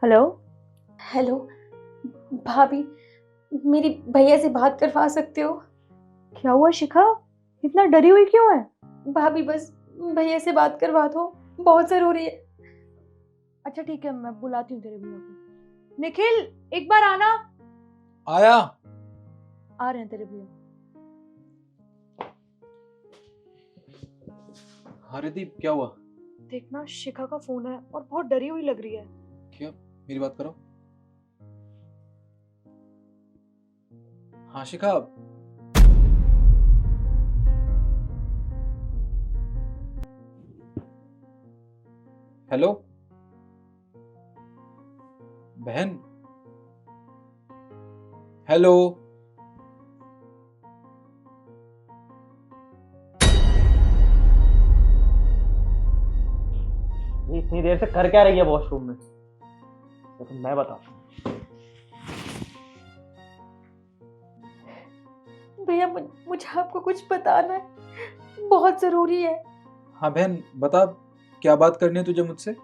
Hello. Hello भाभी, मेरी भैया से बात करवा सकते हो? क्या हुआ शिखा, इतना डरी हुई क्यों है? भाभी बस भैया से बात करवा दो, बहुत ज़रूरी है। अच्छा ठीक है, मैं बुलाती हूँ तेरे भैया को। निखिल, एक बार आना। आया। आ रहे हैं तेरे भैया। हाँ रिदीप, क्या हुआ? देखना, शिखा का फोन है और बहुत डरी हुई लग रही है। क्या? मेरी बात करो। हाँ शिखा। हेलो बहन। हेलो। ये इतनी देर से कर क्या रही है वॉशरूम में? तो मैं बताता हूँ। भैया मुझे आपको कुछ बताना है, बहुत ज़रूरी है। हाँ बहन बता, क्या बात करनी है तुझे मुझसे?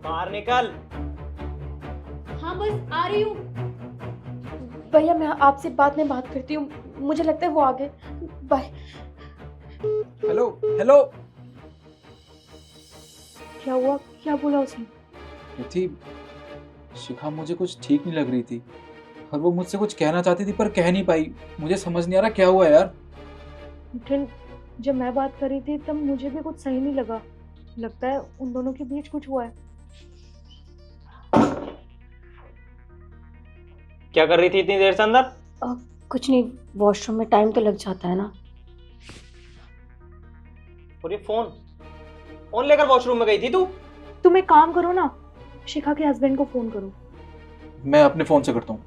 बाहर निकल। हाँ बस आ रही हूँ। भैया मैं आपसे बाद में बात करती हूँ, मुझे लगता है वो आ गए। बाय। Hello hello. क्या हुआ, क्या बोला उसने? थी शिखा मुझे कुछ ठीक नहीं लग रही थी और वो मुझसे कुछ कहना चाहती थी पर कह नहीं पाई। मुझे समझ नहीं आ रहा क्या हुआ यार। निखिल, जब मैं बात कर रही थी तब मुझे भी कुछ सही नहीं लगा। लगता है उन दोनों के बीच कुछ हुआ है। क्या कर रही थी इतनी देर से अंदर? कुछ नहीं, वॉशरूम में टाइम तो लग जाता है ना। और ये फोन लेकर वॉशरूम में गई थी तू? तुम एक काम करो ना, शिखा के हस्बैंड को फोन करो। मैं अपने फोन से करता हूँ।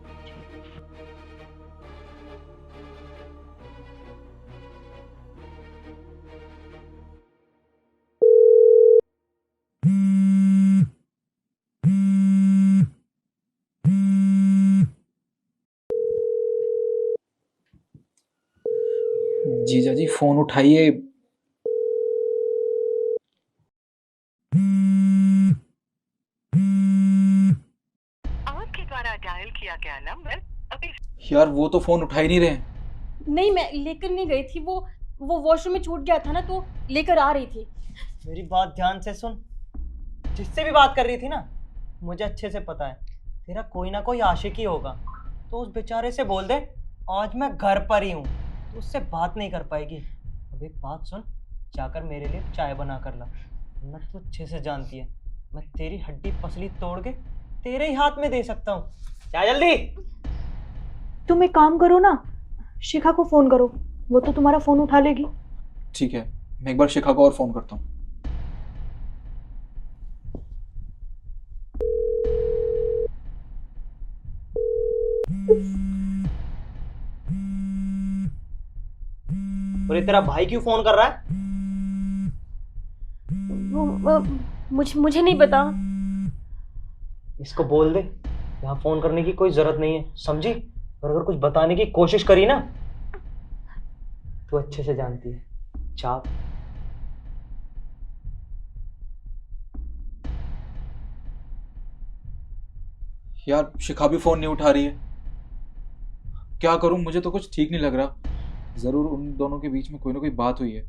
जीजा जी फोन उठाइए। आपके द्वारा डायल किया गया नंबर अभी। यार वो तो फोन उठा ही नहीं रहे। नहीं, मैं लेकर नहीं गई थी, वो वॉशरूम में छूट गया था ना, तो लेकर आ रही थी। मेरी बात ध्यान से सुन। जिससे भी बात कर रही थी ना, मुझे अच्छे से पता है तेरा कोई ना कोई आशिक ही होगा। तो उस बेचारे से बोल दे आज मैं घर पर ही हूँ, तो उससे बात नहीं कर पाएगी। अब एक बात सुन, जाकर मेरे लिए चाय बना कर ला। मैं तो अच्छे से जानती है, मैं तेरी हड्डी पसली तोड़ के तेरे ही हाथ में दे सकता हूँ। जा जल्दी। तुम एक काम करो ना, शिखा को फोन करो, वो तो तुम्हारा फोन उठा लेगी। ठीक है, मैं एक बार शिखा को और फोन करता हूँ। और ये तेरा भाई क्यों फोन कर रहा है? मुझे नहीं पता। इसको बोल दे यहाँ फोन करने की कोई जरूरत नहीं है, समझी? और अगर कुछ बताने की कोशिश करी ना, तो अच्छे से जानती है चाप। यार शिखा भी फोन नहीं उठा रही है, क्या करूं? मुझे तो कुछ ठीक नहीं लग रहा। जरूर उन दोनों के बीच में कोई ना कोई बात हुई है।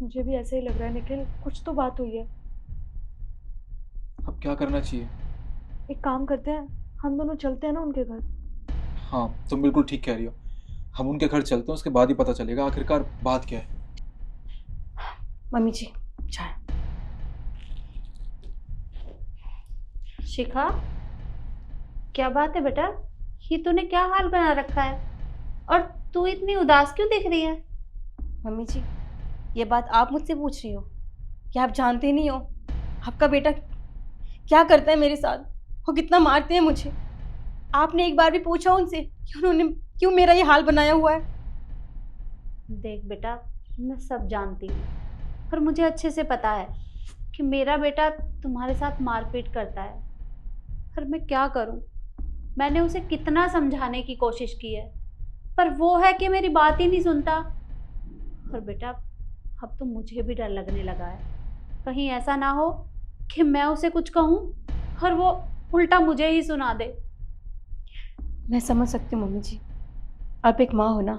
मुझे भी ऐसा ही लग रहा है निखिल, कुछ तो बात हुई है। अब क्या करना चाहिए? एक काम करते हैं, हम दोनों चलते हैं ना उनके घर। हाँ तुम बिल्कुल ठीक कह रही हो। हम उनके घर चलते हैं, उसके बाद ही पता चलेगा आखिरकार बात क्या है। मम्मी जी चाय। शिखा, क्या बात है बेटा? ये तूने क्या हाल बना रखा है और तू इतनी उदास क्यों दिख रही है? मम्मी जी, ये बात आप मुझसे पूछ रही हो? क्या आप जानते नहीं हो आपका बेटा क्या करता है मेरे साथ? वो कितना मारते हैं मुझे। आपने एक बार भी पूछा उनसे कि उन्होंने क्यों मेरा ये हाल बनाया हुआ है? देख बेटा, मैं सब जानती हूँ और मुझे अच्छे से पता है कि मेरा बेटा तुम्हारे साथ मारपीट करता है। पर मैं क्या करूँ? मैंने उसे कितना समझाने की कोशिश की है, पर वो है कि मेरी बात ही नहीं सुनता। और बेटा, अब तो मुझे भी डर लगने लगा है, कहीं ऐसा ना हो कि मैं उसे कुछ कहूँ और वो उल्टा मुझे ही सुना दे। मैं समझ सकती हूँ मम्मी जी, आप एक माँ हो ना,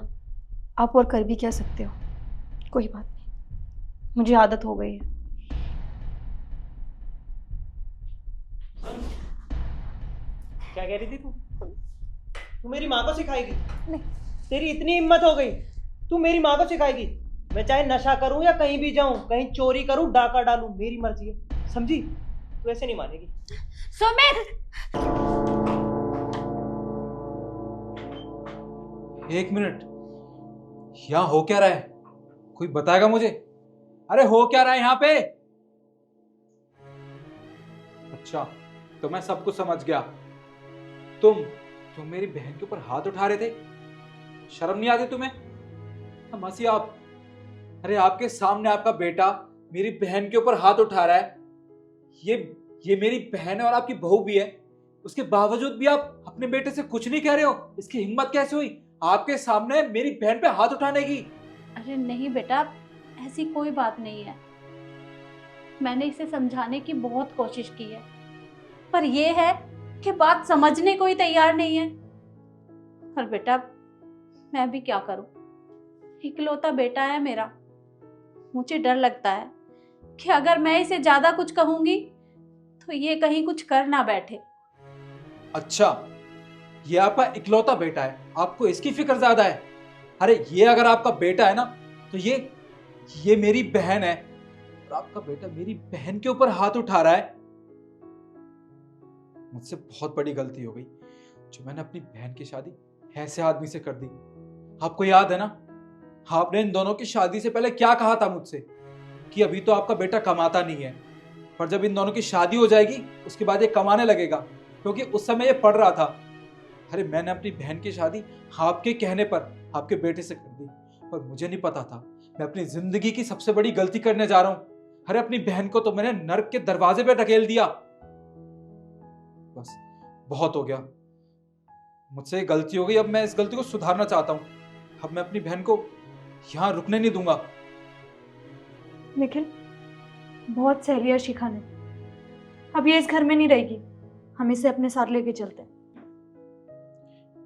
आप और कर भी क्या सकते हो। कोई बात नहीं, मुझे आदत हो गई है। क्या कह रही थी तू मेरी माँ को सिखाएगी? नहीं। तेरी इतनी हिम्मत हो गई, तू मेरी माँ को सिखाएगी? मैं चाहे नशा करूं या कहीं भी जाऊं, कहीं चोरी करूं, डाका डालूं, मेरी मर्जी है, समझी? तू ऐसे नहीं मानेगी। सुमित! एक मिनट, यहाँ हो क्या रहा है? कोई बताएगा मुझे? अरे हो क्या रहा है यहाँ पे? अच्छा, तो मैं सब कुछ समझ गया। तुम मेरी बहन के ऊपर हाथ उठा रहे थे? शर्म नहीं आती तुम्हें? मासी आप, अरे आपके सामने आपका बेटा मेरी बहन के ऊपर हाथ उठा रहा है। ये मेरी बहन है और आपकी बहू भी है, उसके बावजूद भी आप अपने बेटे से कुछ नहीं कह रहे हो। इसकी हिम्मत कैसे हुई आपके सामने मेरी बहन पे हाथ उठाने की? अरे नहीं बेटा, ऐसी कोई बात नहीं है। मैंने इसे समझाने की बहुत कोशिश की है, पर यह है कि बात समझने को ही तैयार नहीं है। और बेटा, मैं भी क्या करूं? इकलौता बेटा है मेरा। मुझे डर लगता है कि अगर मैं इसे ज्यादा कुछ कहूंगी तो ये कहीं कुछ कर ना बैठे। अच्छा, ये आपका इकलौता बेटा है, आपको इसकी फिक्र ज्यादा है? अरे ये अगर आपका बेटा है ना, तो ये मेरी बहन है और आपका बेटा मेरी बहन के ऊपर हाथ उठा रहा है। मुझसे बहुत बड़ी गलती हो गई जो मैंने अपनी बहन की शादी ऐसे आदमी से कर दी। आपको याद है ना, आपने इन दोनों की शादी से पहले क्या कहा था मुझसे कि अभी तो आपका बेटा कमाता नहीं है, पर जब इन दोनों की शादी हो जाएगी उसके बाद ये कमाने लगेगा, क्योंकि उस समय ये पढ़ रहा था। अरे मैंने अपनी बहन की शादी आपके कहने पर आपके बेटे से कर दी, पर मुझे नहीं पता था मैं अपनी जिंदगी की सबसे बड़ी गलती करने जा रहा हूं। अरे अपनी बहन को तो मैंने नर्क के दरवाजे पे ढकेल दिया। बस बहुत हो गया, मुझसे गलती हो गई। अब मैं इस गलती को सुधारना चाहता हूँ। अब मैं अपनी बहन को यहाँ रुकने नहीं दूंगा। निखिल, बहुत सह लिया शिखा ने, अब ये इस घर में नहीं रहेगी। हम इसे अपने साथ लेके चलते हैं।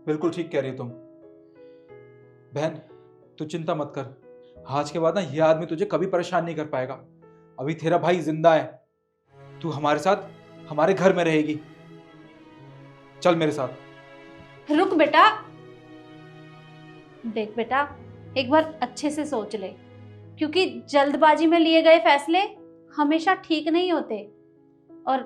बिल्कुल ठीक कह रही हो तुम बहन, तू चिंता मत कर। आज के बाद ना ये आदमी तुझे कभी परेशान नहीं कर पाएगा। अभी तेरा भाई जिंदा है, तू हमारे साथ हमारे घर में रहेगी। चल मेरे साथ। रुक बेटा, देख बेटा, एक बार अच्छे से सोच ले, क्योंकि जल्दबाजी में लिए गए फैसले हमेशा ठीक नहीं होते। और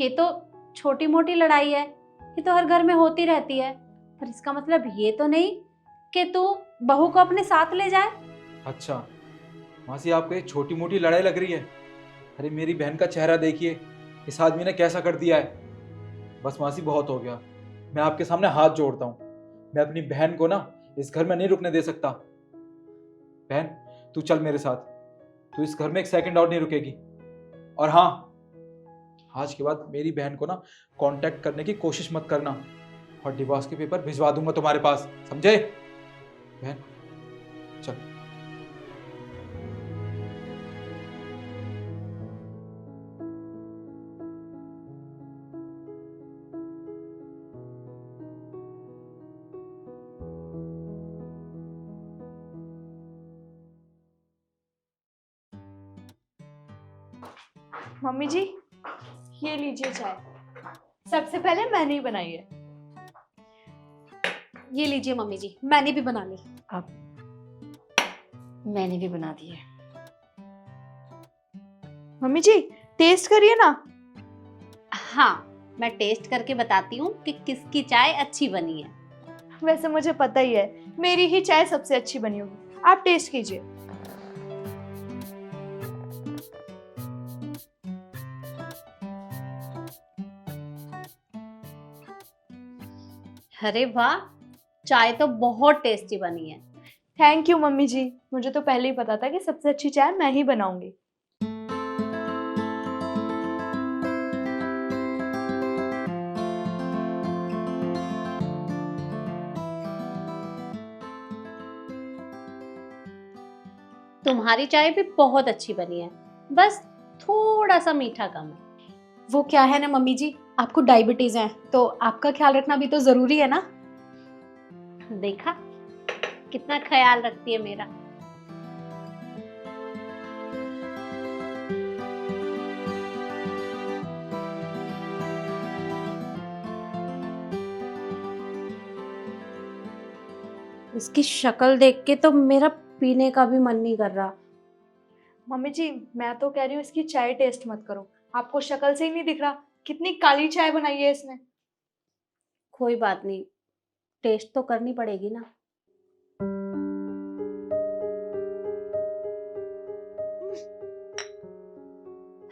ये तो छोटी मोटी लड़ाई है, ये तो हर घर में होती रहती है, पर इसका मतलब ये तो नहीं कि तू बहू को अपने साथ ले जाए। अच्छा मासी, आपको ये छोटी मोटी लड़ाई लग रही है? अरे मेरी बहन का चेहरा देखिए, इस आदमी ने कैसा कर दिया है। बस मासी बहुत हो गया, मैं आपके सामने हाथ जोड़ता हूँ। मैं अपनी बहन को ना इस घर में नहीं रुकने दे सकता। बहन तू चल मेरे साथ, तू इस घर में एक सेकंड और नहीं रुकेगी। और हाँ, आज के बाद मेरी बहन को ना कांटेक्ट करने की कोशिश मत करना, और डिवोर्स के पेपर भिजवा दूंगा तुम्हारे पास, समझे? बहन चल। मम्मी जी, ये लीजिए चाय। सबसे पहले मैंने ही बनाई है। ये लीजिए मम्मी जी, मैंने भी बना ली। अब मैंने भी बना दी है। मम्मी जी, टेस्ट करिए ना। हाँ, मैं टेस्ट करके बताती हूँ कि किसकी चाय अच्छी बनी है। वैसे मुझे पता ही है, मेरी ही चाय सबसे अच्छी बनी होगी। आप टेस्ट कीजिए। अरे वाह, चाय तो बहुत टेस्टी बनी है। थैंक यू मम्मी जी, मुझे तो पहले ही पता था कि सबसे अच्छी चाय मैं ही बनाऊंगी। तुम्हारी चाय भी बहुत अच्छी बनी है, बस थोड़ा सा मीठा कम है। वो क्या है ना मम्मी जी, आपको डायबिटीज है तो आपका ख्याल रखना भी तो जरूरी है ना। देखा कितना ख्याल रखती है मेरा। इसकी शक्ल देख के तो मेरा पीने का भी मन नहीं कर रहा। मम्मी जी मैं तो कह रही हूँ इसकी चाय टेस्ट मत करो, आपको शक्ल से ही नहीं दिख रहा कितनी काली चाय बनाई है इसने। कोई बात नहीं, टेस्ट तो करनी पड़ेगी ना।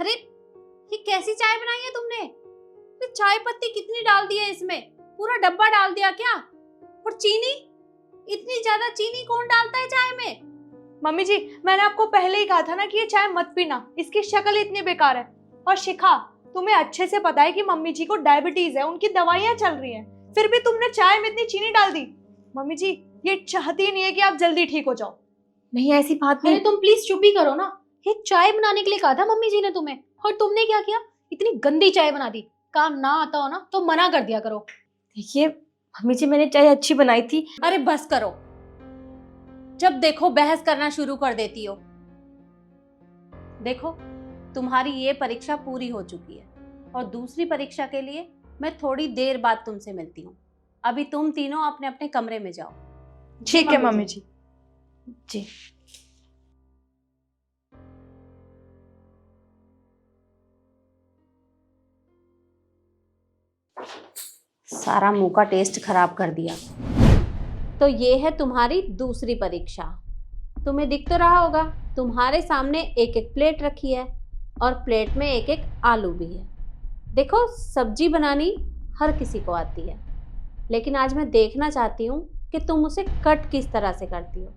अरे ये कैसी चाय बनाई है तुमने? ये चाय पत्ती कितनी डाल दी है इसमें? पूरा डब्बा डाल दिया क्या? और चीनी, इतनी ज्यादा चीनी कौन डालता है चाय में? मम्मी जी मैंने आपको पहले ही कहा था ना कि ये चाय मत पीना, इसकी शक्ल इतनी बेकार है। और शिखा तुम्हें अच्छे से पता है कि मम्मी जी को डायबिटीज है, उनकी दवाइयां चल रही हैं, फिर भी तुमने चाय में इतनी चीनी डाल दी। मम्मी जी ये चाहती नहीं है कि आप जल्दी ठीक हो जाओ। नहीं ऐसी बात नहीं। अरे तुम प्लीज चुप ही करो ना। ये चाय बनाने के लिए कहा था मम्मी जी ने तुम्हें, और तुमने क्या किया? इतनी गंदी चाय बना दी। काम ना आता हो ना तो मना कर दिया करो। देखिए मम्मी जी, मैंने चाय अच्छी बनाई थी। अरे बस करो, जब देखो बहस करना शुरू कर देती हो। देखो तुम्हारी ये परीक्षा पूरी हो चुकी है और दूसरी परीक्षा के लिए मैं थोड़ी देर बाद तुमसे मिलती हूँ। अभी तुम तीनों अपने अपने कमरे में जाओ। ठीक है मम्मी जी। जी सारा मुंह का टेस्ट खराब कर दिया। तो ये है तुम्हारी दूसरी परीक्षा। तुम्हें दिख तो रहा होगा, तुम्हारे सामने एक एक प्लेट रखी है और प्लेट में एक एक आलू भी है। देखो सब्जी बनानी हर किसी को आती है, लेकिन आज मैं देखना चाहती हूँ कि तुम उसे कट किस तरह से करती हो।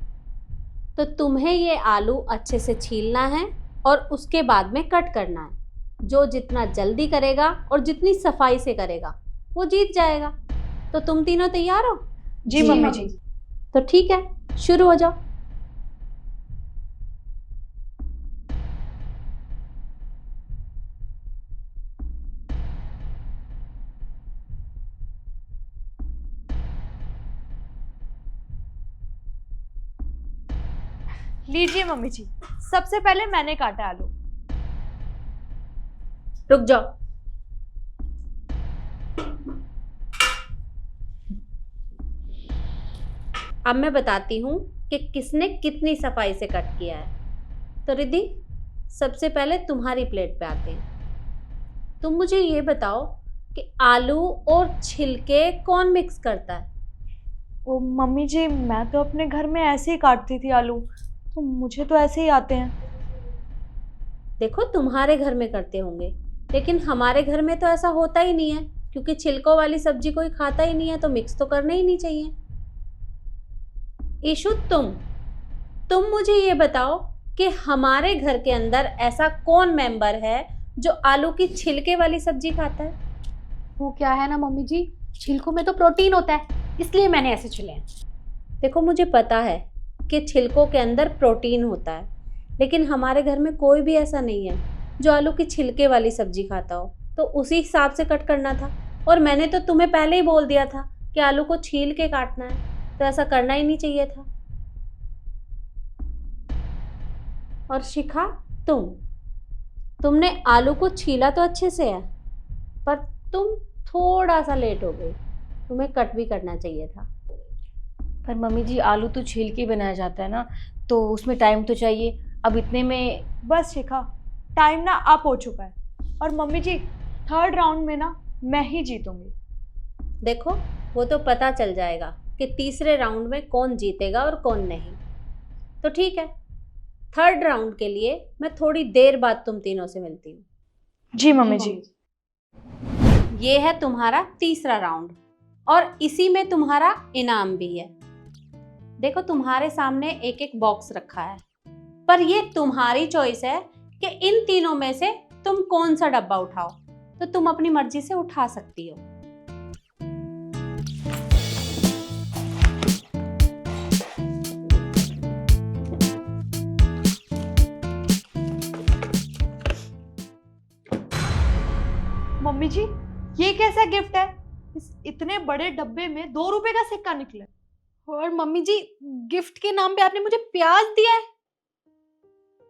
तो तुम्हें ये आलू अच्छे से छीलना है और उसके बाद में कट करना है। जो जितना जल्दी करेगा और जितनी सफाई से करेगा वो जीत जाएगा। तो तुम तीनों तैयार हो? जी मम्मी जी। तो ठीक है, शुरू हो जाओ। लीजिए मम्मी जी, सबसे पहले मैंने काटा आलू। रुक जाओ। अब मैं बताती हूँ कि किसने कितनी सफाई से कट किया है। तो रिद्धि सबसे पहले तुम्हारी प्लेट पे आते हैं। तुम मुझे ये बताओ कि आलू और छिलके कौन मिक्स करता है? ओ मम्मी जी मैं तो अपने घर में ऐसे ही काटती थी आलू, तो मुझे तो ऐसे ही आते हैं। देखो तुम्हारे घर में करते होंगे, लेकिन हमारे घर में तो ऐसा होता ही नहीं है, क्योंकि छिलकों वाली सब्जी कोई खाता ही नहीं है, तो मिक्स तो करना ही नहीं चाहिए। ईशु तुम मुझे ये बताओ कि हमारे घर के अंदर ऐसा कौन मेंबर है जो आलू की छिलके वाली सब्जी खाता है? वो क्या है ना मम्मी जी, छिलकों में तो प्रोटीन होता है, इसलिए मैंने ऐसे छिले हैं। देखो मुझे पता है कि छिलकों के अंदर प्रोटीन होता है, लेकिन हमारे घर में कोई भी ऐसा नहीं है जो आलू की छिलके वाली सब्जी खाता हो, तो उसी हिसाब से कट करना था। और मैंने तो तुम्हें पहले ही बोल दिया था कि आलू को छील के काटना है, तो ऐसा करना ही नहीं चाहिए था। और शिखा तुमने आलू को छीला तो अच्छे से है, पर तुम थोड़ा सा लेट हो गई, तुम्हें कट भी करना चाहिए था। पर मम्मी जी, आलू तो छील के बनाया जाता है ना, तो उसमें टाइम तो चाहिए। अब इतने में बस शिखा टाइम ना अप हो चुका है, और मम्मी जी थर्ड राउंड में ना मैं ही जीतूंगी। देखो वो तो पता चल जाएगा कि तीसरे राउंड में कौन जीतेगा और कौन नहीं। तो ठीक है, थर्ड राउंड के लिए मैं थोड़ी देर बाद तुम तीनों से मिलती हूँ। जी मम्मी जी। ये है तुम्हारा तीसरा राउंड और इसी में तुम्हारा इनाम भी है। देखो तुम्हारे सामने एक एक बॉक्स रखा है, पर ये तुम्हारी चॉइस है कि इन तीनों में से तुम कौन सा डब्बा उठाओ, तो तुम अपनी मर्जी से उठा सकती हो। मम्मी जी, ये कैसा गिफ्ट है? इस इतने बड़े डब्बे में 2 रुपए का सिक्का निकला। और मम्मी जी, गिफ्ट के नाम पे आपने मुझे प्याज दिया है।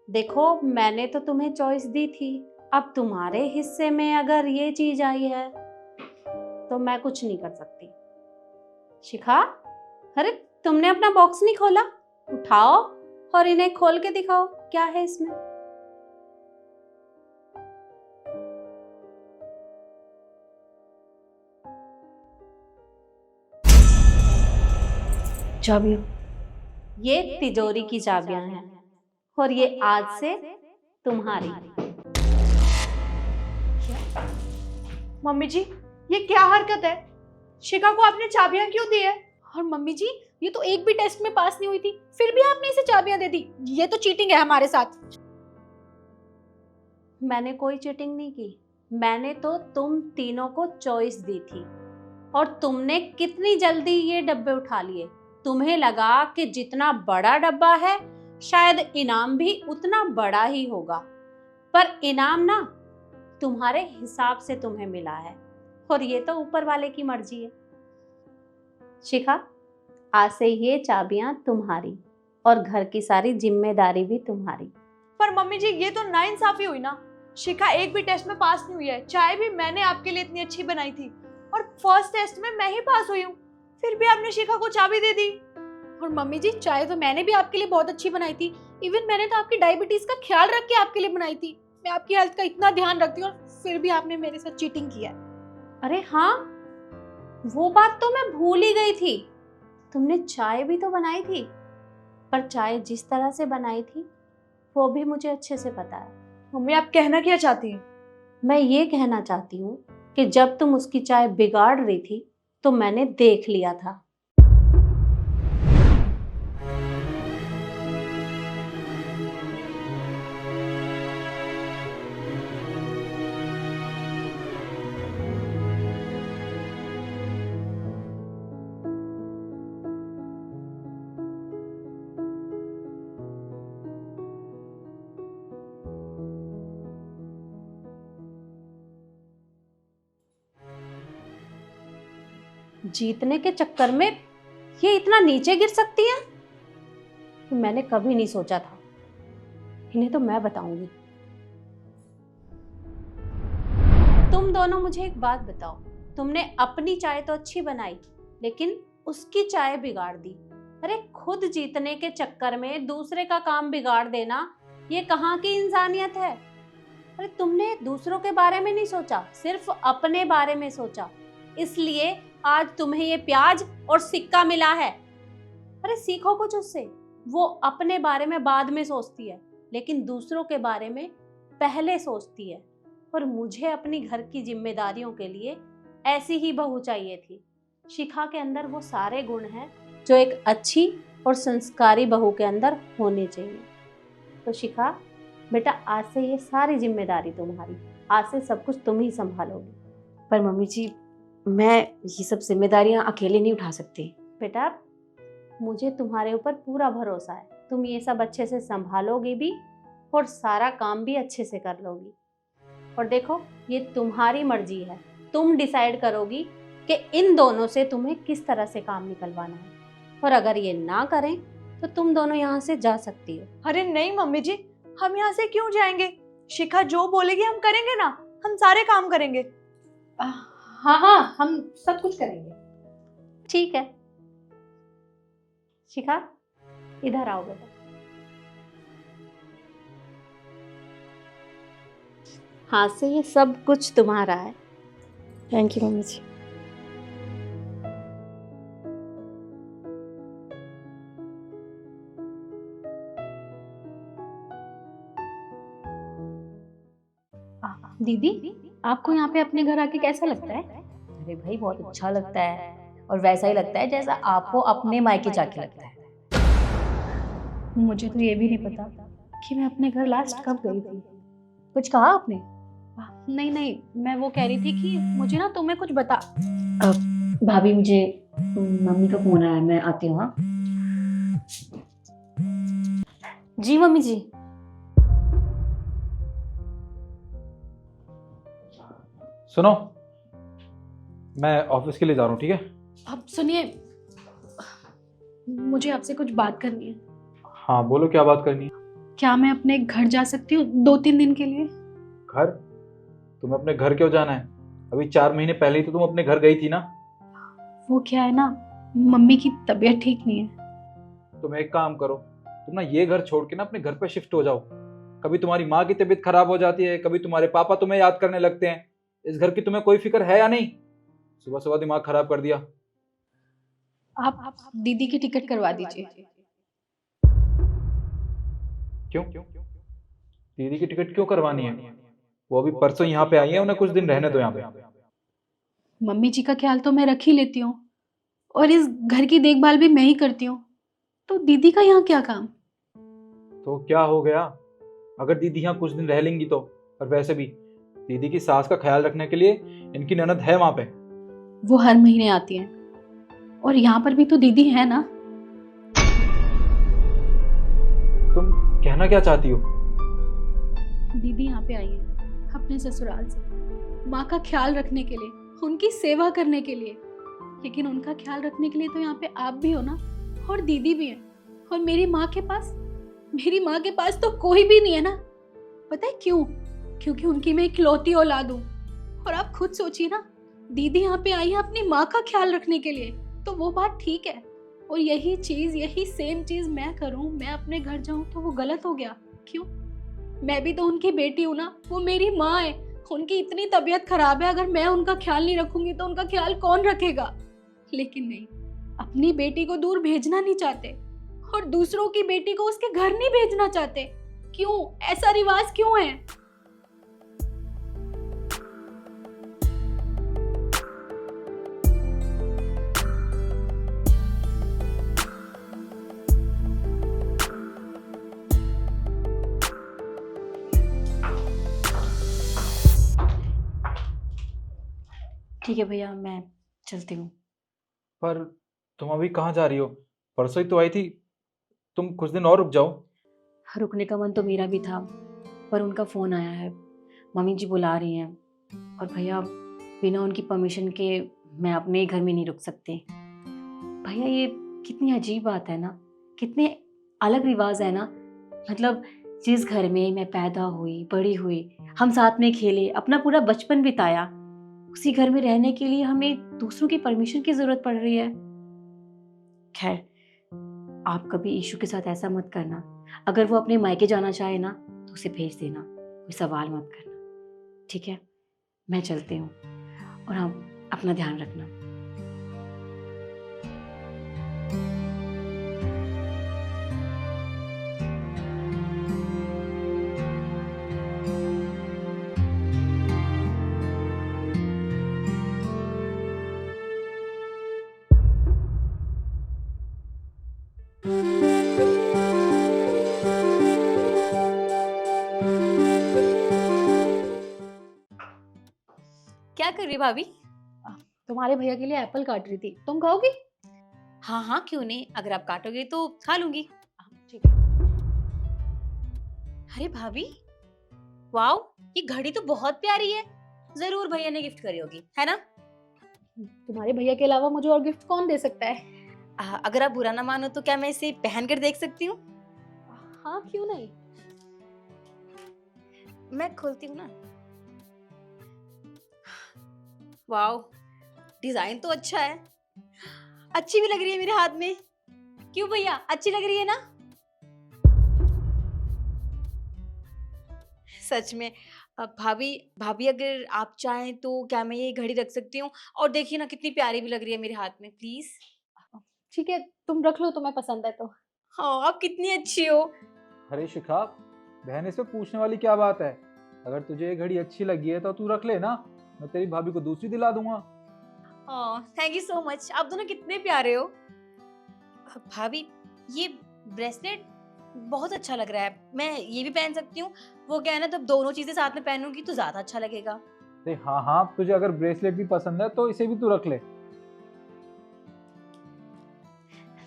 देखो, मैंने तो तुम्हें चॉइस दी थी, अब तुम्हारे हिस्से में अगर ये चीज आई है तो मैं कुछ नहीं कर सकती। शिखा, अरे तुमने अपना बॉक्स नहीं खोला? उठाओ और इन्हें खोल के दिखाओ क्या है इसमें। चाबियाँ। ये तिजोरी की चाबियां हैं और ये आज से तुम्हारी। मम्मी जी, ये क्या हरकत है? शिखा को आपने चाबियां क्यों दी है? और मम्मी जी, ये तो एक भी टेस्ट में पास नहीं हुई थी, फिर भी आपने इसे चाबियां दे दी। ये तो चीटिंग है हमारे साथ। मैंने कोई चीटिंग नहीं की, मैंने तो तुम तीनों को चॉइस दी थी और तुमने कितनी जल्दी ये डब्बे उठा लिए। तुम्हें लगा कि जितना बड़ा डब्बा है शायद इनाम भी उतना बड़ा ही होगा, पर इनाम ना तुम्हारे हिसाब से तुम्हें मिला है और ये तो ऊपर वाले की मर्जी है। शिखा, आज से ये चाबियां तुम्हारी और घर की सारी जिम्मेदारी भी तुम्हारी। पर मम्मी जी, ये तो नाइंसाफी हुई ना। शिखा एक भी टेस्ट में पास नहीं हुई है, चाय भी मैंने आपके लिए इतनी अच्छी बनाई थी और फर्स्ट टेस्ट में मैं ही पास हुई हूँ, फिर भी आपने शिखा को चाबी दे दी। और मम्मी जी, चाय तो मैंने भी आपके लिए बहुत अच्छी बनाई थी। इवन मैंने तो आपकी डायबिटीज का ख्याल रख के आपके लिए बनाई थी। मैं आपकी हेल्थ का इतना ध्यान रखती हूँ और फिर भी आपने मेरे साथ चीटिंग किया है। अरे हाँ, वो बात तो मैं भूल ही गई थी। तुमने चाय भी तो बनाई थी, पर चाय जिस तरह से बनाई थी वो भी मुझे अच्छे से पता है। मम्मी, आप कहना क्या चाहती हैं? मैं ये कहना चाहती हूँ कि जब तुम उसकी चाय बिगाड़ रही थी तो मैंने देख लिया था। जीतने के चक्कर में ये इतना नीचे गिर सकती है? मैंने कभी नहीं सोचा था। इन्हें तो मैं बताऊंगी। तुम दोनों मुझे एक बात बताओ, तुमने अपनी चाय तो अच्छी बनाई लेकिन उसकी चाय बिगाड़ दी। अरे खुद जीतने के चक्कर में दूसरे का काम बिगाड़ देना, ये कहाँ की इंसानियत है? अरे तुमने दूसरों के बारे में नहीं सोचा, सिर्फ अपने बारे में सोचा, इसलिए आज तुम्हें ये प्याज और सिक्का मिला है। अरे सीखो कुछ उससे। वो अपने बारे में बाद में सोचती है लेकिन दूसरों के बारे में पहले सोचती है। और मुझे अपनी घर की जिम्मेदारियों के लिए ऐसी ही बहू चाहिए थी। शिखा के अंदर वो सारे गुण हैं जो एक अच्छी और संस्कारी बहू के अंदर होने चाहिए। तो शिखा बेटा, आज से ये सारी जिम्मेदारी तुम्हारी, आज से सब कुछ तुम ही संभालोगी। पर मम्मी जी, मैं ये सब जिम्मेदारियां अकेले नहीं उठा सकती। बेटा, मुझे तुम्हारे ऊपर पूरा भरोसा है, तुम ये सब अच्छे से संभालोगी भी और सारा काम भी अच्छे से कर लोगी। और देखो, ये तुम्हारी मर्जी है, तुम डिसाइड करोगी कि इन दोनों से तुम्हें किस तरह से काम निकलवाना है। और अगर ये ना करें तो तुम दोनों यहाँ से जा सकती हो। अरे नहीं मम्मी जी, हम यहाँ से क्यों जाएंगे? शिखा जो बोलेगी हम करेंगे ना, हम सारे काम करेंगे। हाँ हाँ, हम सब कुछ करेंगे। ठीक है शिखा, इधर आओ बेटा। हाथ से ये सब कुछ तुम्हारा है। थैंक यू मम्मी जी। दीदी, आपको यहाँ पे अपने घर आके कैसा लगता है? अरे भाई, बहुत अच्छा लगता है और वैसा ही लगता है जैसा आपको अपने मायके जाके लगता है। मुझे तो ये भी नहीं पता कि मैं अपने घर लास्ट कब गई थी। कुछ कहा आपने? नहीं नहीं, मैं वो कह रही थी कि मुझे ना तुम्हें कुछ बता। भाभी, मुझे मम्मी का फोन आया, मैं आती हूँ। हाँ जी मम्मी जी। सुनो, मैं ऑफिस के लिए जा रहा हूँ, ठीक है? अब सुनिए, मुझे आपसे कुछ बात करनी है। हाँ बोलो, क्या बात करनी है? क्या मैं अपने घर जा सकती हूँ 2-3 दिन के लिए? घर? तुम्हें अपने घर क्यों जाना है? अभी 4 महीने पहले ही तो तुम अपने घर गई थी ना। वो क्या है ना, मम्मी की तबीयत ठीक नहीं है। तुम एक काम करो, तुम ना ये घर छोड़ के ना अपने घर पे शिफ्ट हो जाओ। कभी तुम्हारी माँ की तबीयत खराब हो जाती है, कभी तुम्हारे पापा तुम्हें याद करने लगते हैं। इस घर की तुम्हें कोई फिक्र है या नहीं? सुबह सुबह दिमाग खराब कर दिया। आप दीदी की टिकट करवा दीजिए। क्यों? दीदी की टिकट क्यों करवानी है? वो अभी परसों यहाँ पे आई है, उन्हें कुछ दिन रहने दो यहाँ पे। मम्मी जी का ख्याल तो मैं रख ही लेती हूँ और इस घर की देखभाल भी मैं ही करती हूँ, तो दीदी का यहाँ क्या काम? तो क्या हो गया अगर दीदी यहाँ कुछ दिन रह लेंगी तो? और वैसे भी दीदी की सास का ख्याल रखने के लिए इनकी ननद है वहां पे। वो हर महीने आती हैं और यहाँ पर भी तो दीदी है ना। तुम कहना क्या चाहती हो? दीदी यहाँ पे आई है अपने ससुराल से माँ का ख्याल रखने के लिए, उनकी सेवा करने के लिए। लेकिन उनका ख्याल रखने के लिए तो यहाँ पे आप भी हो ना, और दीदी भी है। और मेरी माँ के पास तो कोई भी नहीं है ना। पता है क्यों? क्योंकि उनकी मैं इकलौती औलाद हूँ। और आप खुद सोचिए ना, दीदी यहाँ पे आई है अपनी माँ का ख्याल रखने के लिए, तो वो बात ठीक है। और यही सेम चीज मैं करूँ, मैं अपने घर जाऊँ, तो वो गलत हो गया? क्यों? मैं भी तो उनकी बेटी हूँ ना, वो मेरी माँ है। उनकी इतनी तबीयत खराब है, अगर मैं उनका ख्याल नहीं रखूंगी तो उनका ख्याल कौन रखेगा? लेकिन नहीं, अपनी बेटी को दूर भेजना नहीं चाहते और दूसरों की बेटी को उसके घर नहीं भेजना चाहते। क्यों? ऐसा रिवाज क्यों है? ठीक है भैया, मैं चलती हूँ। पर तुम अभी कहाँ जा रही हो? परसों ही तो आई थी, तुम कुछ दिन और रुक जाओ। रुकने का मन तो मेरा भी था, पर उनका फ़ोन आया है, मम्मी जी बुला रही हैं। और भैया, बिना उनकी परमिशन के मैं अपने घर में नहीं रुक सकती। भैया, ये कितनी अजीब बात है ना, कितने अलग रिवाज है ना। मतलब जिस घर में मैं पैदा हुई, बड़ी हुई, हम साथ में खेले, अपना पूरा बचपन बिताया, उसी घर में रहने के लिए हमें दूसरों की परमिशन की जरूरत पड़ रही है। खैर, आप कभी ईशु के साथ ऐसा मत करना। अगर वो अपने मायके जाना चाहे ना, तो उसे भेज देना, कोई सवाल मत करना, ठीक है? मैं चलती हूँ और आप अपना ध्यान रखना। क्या कर रही है भाभी? तुम्हारे भैया के लिए एप्पल काट रही थी, तुम खाओगी? हाँ हाँ, क्यों नहीं, अगर आप काटोगे तो खा लूंगी। ठीक है। अरे भाभी, वाओ, ये घड़ी तो बहुत प्यारी है। जरूर भैया ने गिफ्ट करी होगी, है ना? तुम्हारे भैया के अलावा मुझे और गिफ्ट कौन दे सकता है? अगर आप बुरा ना मानो तो क्या मैं इसे पहन कर देख सकती हूँ? हाँ, क्यों नहीं। मैं खोलती हूँ ना। वाओ, डिजाइन तो अच्छा है, अच्छी भी लग रही है मेरे हाथ में। क्यों भैया, अच्छी लग रही है ना? सच में भाभी अगर आप चाहें तो क्या मैं ये घड़ी रख सकती हूँ? और देखिए ना, कितनी प्यारी भी लग रही है मेरे हाथ में, प्लीज। ठीक है, तुम रख लो, तुम्हें पसंद है तो। हाँ, आप कितनी अच्छी हो। अरे शिखा, बहन, इसमें पूछने वाली क्या बात है? अगर तुझे ये घड़ी अच्छी लगी है तो तू रख ले ना, मैं तेरी भाभी को दूसरी दिला दूंगा। थैंक यू सो मच, आप दोनों कितने प्यारे हो। भाभी, ये ब्रेसलेट बहुत अच्छा लग रहा है, मैं ये भी पहन सकती हूँ? वो क्या है ना, जब दोनों चीजें साथ में पहनूंगी तो ज्यादा अच्छा लगेगा। अरे हाँ हाँ, तुझे अगर ब्रेसलेट भी पसंद है तो इसे भी तू रख ले।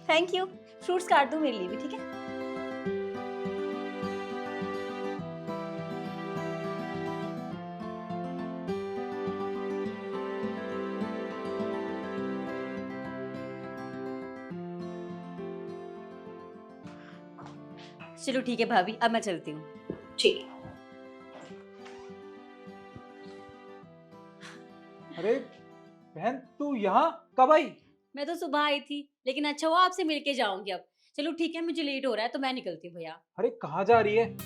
थैंक यू, फ्रूट्स काट दो मेरे लिए भी, ठीक है? चलो ठीक है भाभी, अब मैं चलती हूँ। ठीक। अरे बहन, तू यहाँ कब आई? मैं तो सुबह आई थी, लेकिन अच्छा हुआ आपसे मिलके जाऊंगी अब। चलो ठीक है, मुझे लेट हो रहा है तो मैं निकलती हूँ भैया। अरे कहाँ जा रही है?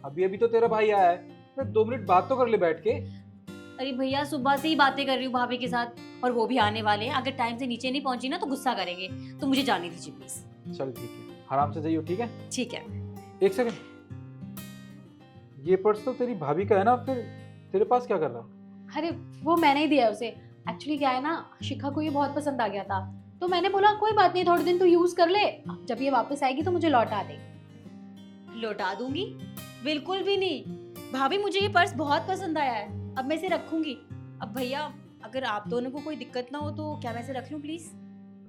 अभी अभी तो तेरा भाई आया है। अरे 2 मिनट बात तो कर ले बैठ के। अरे भैया, सुबह से ही बातें कर रही हूँ भाभी के साथ, और वो भी आने वाले हैं। अगर टाइम से नीचे नहीं पहुंची ना तो गुस्सा करेंगे, तो मुझे जाने दीजिए प्लीज। चल ठीक है, आराम से जाइयो, ठीक है? ठीक है। एक सेकंड, ये पर्स तो तेरी भाभी का है ना, फिर तेरे पास क्या कर रहा? अरे वो मैंने ही दिया है उसे। एक्चुअली क्या है ना, शिखा को ये बहुत पसंद आ गया था, तो मैंने बोला कोई बात नहीं, थोड़े दिन तू यूज कर ले, जब ये वापस आएगी तो मुझे लौटा दे। लौटा दूंगी? बिल्कुल भी नहीं भाभी, मुझे ये पर्स बहुत पसंद आया है, अब मैं इसे रखूंगी। अब भैया, अगर आप दोनों को कोई दिक्कत ना हो तो क्या मैं इसे रख लूं प्लीज?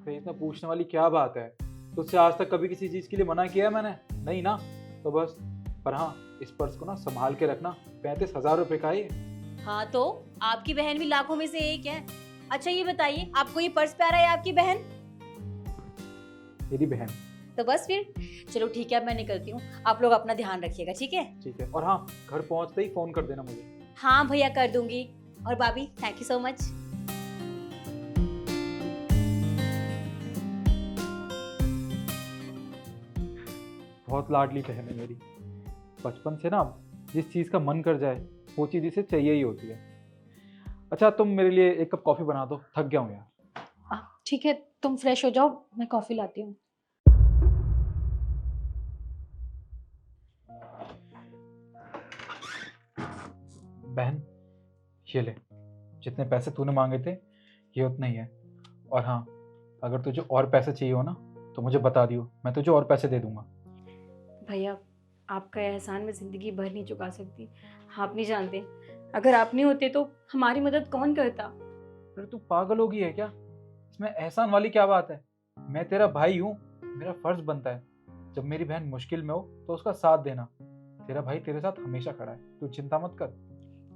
अरे इतना पूछने वाली क्या बात है? तुझसे आज तक कभी किसी चीज के लिए मना किया है मैंने? नहीं ना, तो बस। पर हाँ, इस पर्स को ना संभाल के रखना, 35,000 रुपए का है ये। हाँ तो आपकी बहन भी लाखों में से एक है। अच्छा ये बताइए, आपको ये पर्स प्यारा है आपकी बहन? मेरी बहन। तो बस फिर चलो ठीक है, अब मैं निकलती हूँ। आप लोग अपना ध्यान रखिएगा, ठीक है? ठीक है, और हाँ, घर पहुंचते ही फोन कर देना मुझे। हाँ भैया, कर दूंगी। और भाभी, थैंक यू सो मच। बहुत लाडली बहन है मेरी। बचपन से ना जिस चीज़ का मन कर जाए वो चीज़ इसे चाहिए ही होती है। अच्छा, तुम मेरे लिए एक कप कॉफ़ी बना दो, थक गया हूँ यार। ठीक है, तुम फ्रेश हो जाओ, मैं कॉफी लाती हूँ। बहन, ये ले, जितने पैसे तूने मांगे थे ये उतने ही है। और हाँ, अगर तुझे और पैसे चाहिए हो ना तो मुझे बता दियो, मैं तुझे और पैसे दे दूंगा। भैया, आपका एहसान मैं जिंदगी भर नहीं चुका सकती। आप नहीं जानते, अगर आप नहीं होते तो हमारी मदद कौन करता? अरे तू पागल हो गई है क्या? इसमें एहसान वाली क्या बात है? मैं तेरा भाई हूँ, मेरा फर्ज बनता है जब मेरी बहन मुश्किल में हो तो उसका साथ देना। तेरा भाई तेरे साथ हमेशा खड़ा है, तू चिंता मत कर।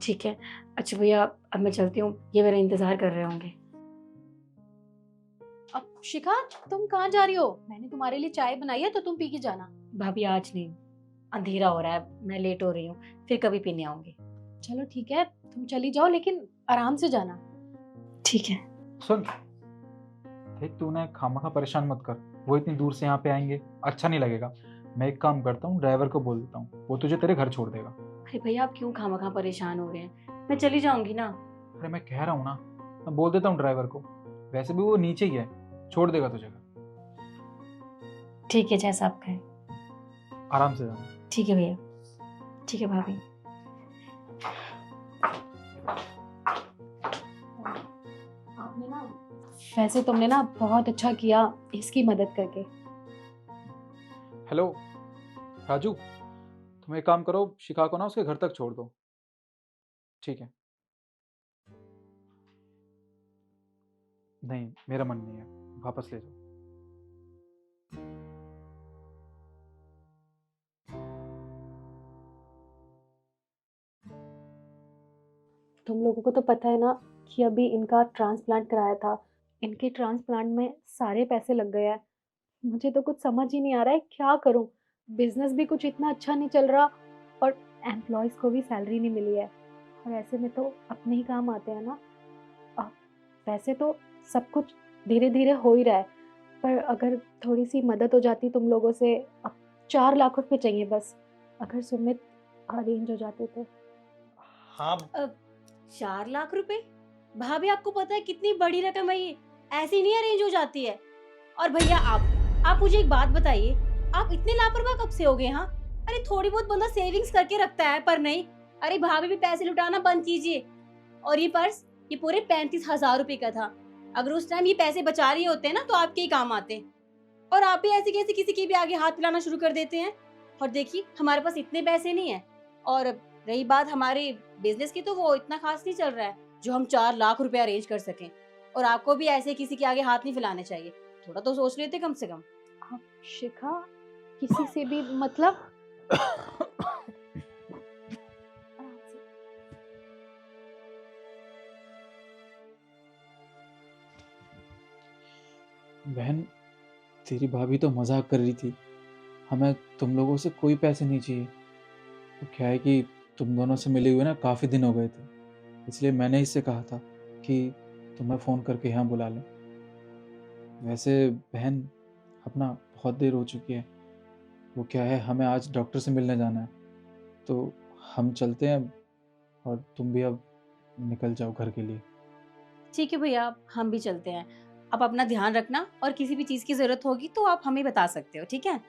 ठीक है। अच्छा भैया, अब मैं चलती हूँ, ये मेरा इंतजार कर रहे होंगे। अब शिखा, तुम कहाँ जा रही हो? मैंने तुम्हारे लिए चाय बनाई है तो तुम पी के जाना। भाभी आज नहीं, अंधेरा हो रहा है, मैं लेट हो रही हूँ, फिर कभी पीने आऊंगी। चलो ठीक है, तुम चली जाओ, लेकिन आराम से जाना। ठीक है। सुन, देख तू ना खामखा परेशान मत कर, वो इतनी दूर से यहाँ पे आएंगे, अच्छा नहीं लगेगा। मैं एक काम करता हूँ, ड्राइवर को बोल देता हूँ, वो तुझे तेरे घर छोड़ देगा। अरे भैया, आप क्यों खामखा परेशान हो रहे हैं? मैं चली जाऊंगी ना। अरे मैं कह रहा हूँ ना, मैं बोल देता हूँ ड्राइवर को, वैसे भी वो नीचे ही है, छोड़ देगा तुझे घर। ठीक है, जैसा आप कहें। आराम से जाना। ठीक है भैया। ठीक है भाभी। आपने ना, वैसे तुमने ना बहुत अच्छा किया इसकी मदद करके। हेलो राजू, तुम एक काम करो, शिखा को ना उसके घर तक छोड़ दो। ठीक है? नहीं, मेरा मन नहीं है, वापस ले जाओ। तुम लोगों को तो पता है ना कि अभी इनका ट्रांसप्लांट कराया था। इनके ट्रांसप्लांट में सारे पैसे लग गए हैं। मुझे तो कुछ समझ ही नहीं आ रहा है क्या करूं। बिजनेस भी कुछ इतना अच्छा नहीं चल रहा और एम्प्लॉयज़ को भी सैलरी नहीं मिली है। और ऐसे में तो अपने ही काम आते हैं ना। अब वैसे तो सब कुछ धीरे धीरे हो ही रहा है, पर अगर थोड़ी सी मदद हो जाती तुम लोगों से। अब 4 लाख रुपए चाहिए बस, अगर सुमित अरेंज हो जाते तो। हाँ 4 लाख रुपए? भाभी, आपको पता है कितनी बड़ी रकम है ये? ऐसी नहीं अरेंज हो जाती है। और भैया, आप मुझे एक बात बताइए, आप इतने लापरवाह कब से हो गए? हाँ, अरे थोड़ी बहुत बंदा सेविंग्स करके रखता है, पर नहीं। अरे भाभी भी पैसे लुटाना बंद कीजिए। और ये पर्स, ये पूरे 35,000 रुपए का था। अगर उस टाइम ये पैसे बचा रहे होते हैं ना तो आपके ही काम आते। और आप भी ऐसे कैसे किसी के भी आगे हाथ फैलाना शुरू कर देते हैं? और देखिए, हमारे पास इतने पैसे नहीं है। और रही बात हमारे बिजनेस की, तो वो इतना खास नहीं चल रहा है जो हम 4 लाख रुपए अरेंज कर सकें। और आपको भी ऐसे किसी के आगे हाथ नहीं फैलाने चाहिए, थोड़ा तो सोच लेते कम से कम। अब शिखा, किसी से भी मतलब आराम से। बहन, तेरी भाभी तो मजाक कर रही थी, हमें तुम लोगों से कोई पैसे नहीं चाहिए। वो क्या है कि तुम दोनों से मिले हुए ना काफ़ी दिन हो गए थे, इसलिए मैंने इससे कहा था कि तुम्हें फ़ोन करके यहाँ बुला लें। वैसे बहन, अपना बहुत देर हो चुकी है। वो क्या है, हमें आज डॉक्टर से मिलने जाना है, तो हम चलते हैं और तुम भी अब निकल जाओ घर के लिए। ठीक है भैया, हम भी चलते हैं। आप अपना ध्यान रखना और किसी भी चीज़ की ज़रूरत होगी तो आप हमें बता सकते हो, ठीक है?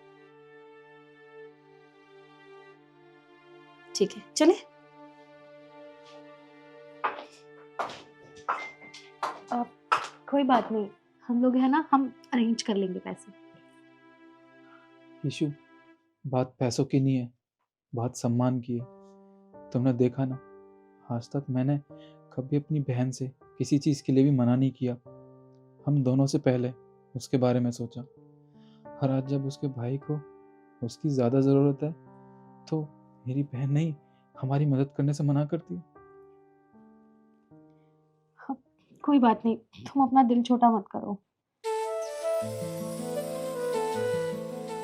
ठीक है, चले। कोई बात नहीं, हम लोग है ना, हम अरेंज कर लेंगे पैसे। ईशु, बात पैसों की नहीं है, बात सम्मान की है। तुमने देखा ना, आज तक मैंने कभी अपनी बहन से किसी चीज़ के लिए भी मना नहीं किया। हम दोनों से पहले उसके बारे में सोचा, और आज जब उसके भाई को उसकी ज़्यादा ज़रूरत है तो मेरी बहन नहीं हमारी मदद करने से मना करती है। कोई बात नहीं, तुम अपना दिल छोटा मत करो।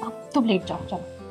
अब तुम लेट जाओ, चलो।